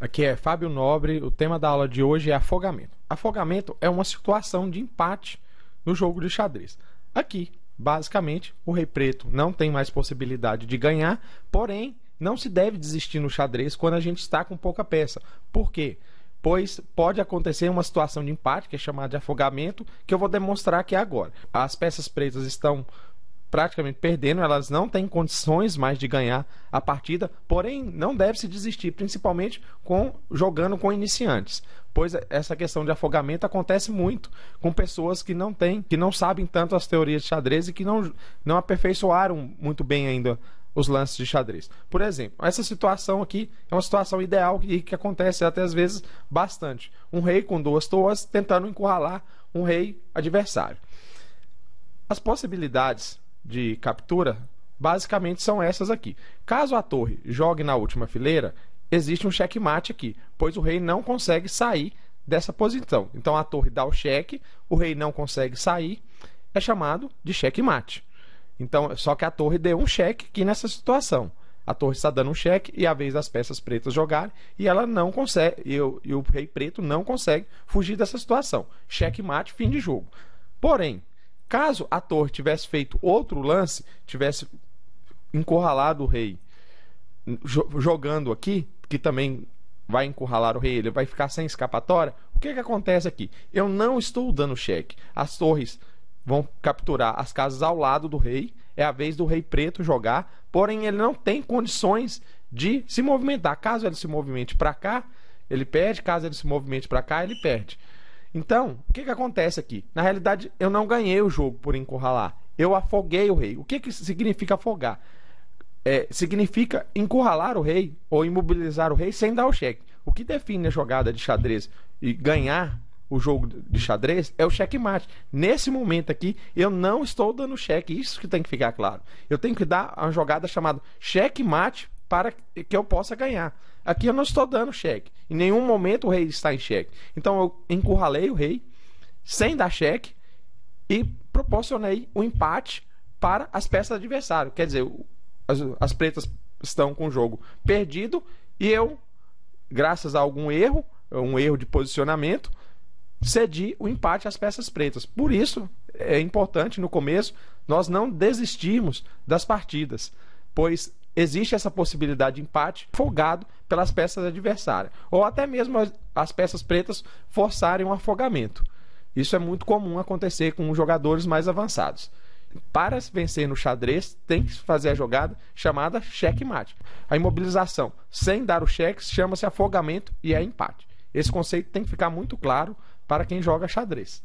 Aqui é Fábio Nobre, o tema da aula de hoje é afogamento. Afogamento é uma situação de empate no jogo de xadrez. Aqui, basicamente, o rei preto não tem mais possibilidade de ganhar, porém, não se deve desistir no xadrez quando a gente está com pouca peça. Por quê? Pois pode acontecer uma situação de empate, que é chamada de afogamento, que eu vou demonstrar aqui agora. As peças pretas estão praticamente perdendo, elas não têm condições mais de ganhar a partida, porém não deve se desistir, principalmente jogando com iniciantes, pois essa questão de afogamento acontece muito com pessoas que não sabem tanto as teorias de xadrez e que não aperfeiçoaram muito bem ainda os lances de xadrez. Por exemplo, essa situação aqui é uma situação ideal que acontece até às vezes bastante. Um rei com duas torres tentando encurralar um rei adversário. As possibilidades de captura basicamente são essas aqui. Caso a torre jogue na última fileira, existe um checkmate aqui, pois o rei não consegue sair dessa posição. Então a torre dá o cheque, o rei não consegue sair, é chamado de checkmate. Então, só que a torre deu um cheque aqui nessa situação. A torre está dando um cheque e é a vez das peças pretas jogarem e ela não consegue, e o rei preto não consegue fugir dessa situação. Checkmate, fim de jogo. Porém, caso a torre tivesse feito outro lance, tivesse encurralado o rei jogando aqui, que também vai encurralar o rei, ele vai ficar sem escapatória, o que acontece aqui? Eu não estou dando cheque. As torres vão capturar as casas ao lado do rei, é a vez do rei preto jogar, porém ele não tem condições de se movimentar. Caso ele se movimente para cá, ele perde, caso ele se movimente para cá, ele perde. Então, o que acontece aqui? Na realidade, eu não ganhei o jogo por encurralar. Eu afoguei o rei. O que significa afogar? Significa encurralar o rei ou imobilizar o rei sem dar o cheque. O que define a jogada de xadrez e ganhar o jogo de xadrez é o checkmate. Nesse momento aqui, eu não estou dando cheque. Isso que tem que ficar claro. Eu tenho que dar uma jogada chamada checkmate para que eu possa ganhar. Aqui eu não estou dando cheque. Em nenhum momento o rei está em cheque. Então eu encurralei o rei sem dar cheque e proporcionei o empate para as peças do adversário. Quer dizer, as pretas estão com o jogo perdido e eu, graças a algum erro, um erro de posicionamento, cedi o empate às peças pretas. Por isso é importante no começo nós não desistirmos das partidas, pois existe essa possibilidade de empate afogado pelas peças adversárias, ou até mesmo as peças pretas forçarem um afogamento. Isso é muito comum acontecer com jogadores mais avançados. Para vencer no xadrez, tem que fazer a jogada chamada checkmate. A imobilização sem dar o cheque chama-se afogamento e é empate. Esse conceito tem que ficar muito claro para quem joga xadrez.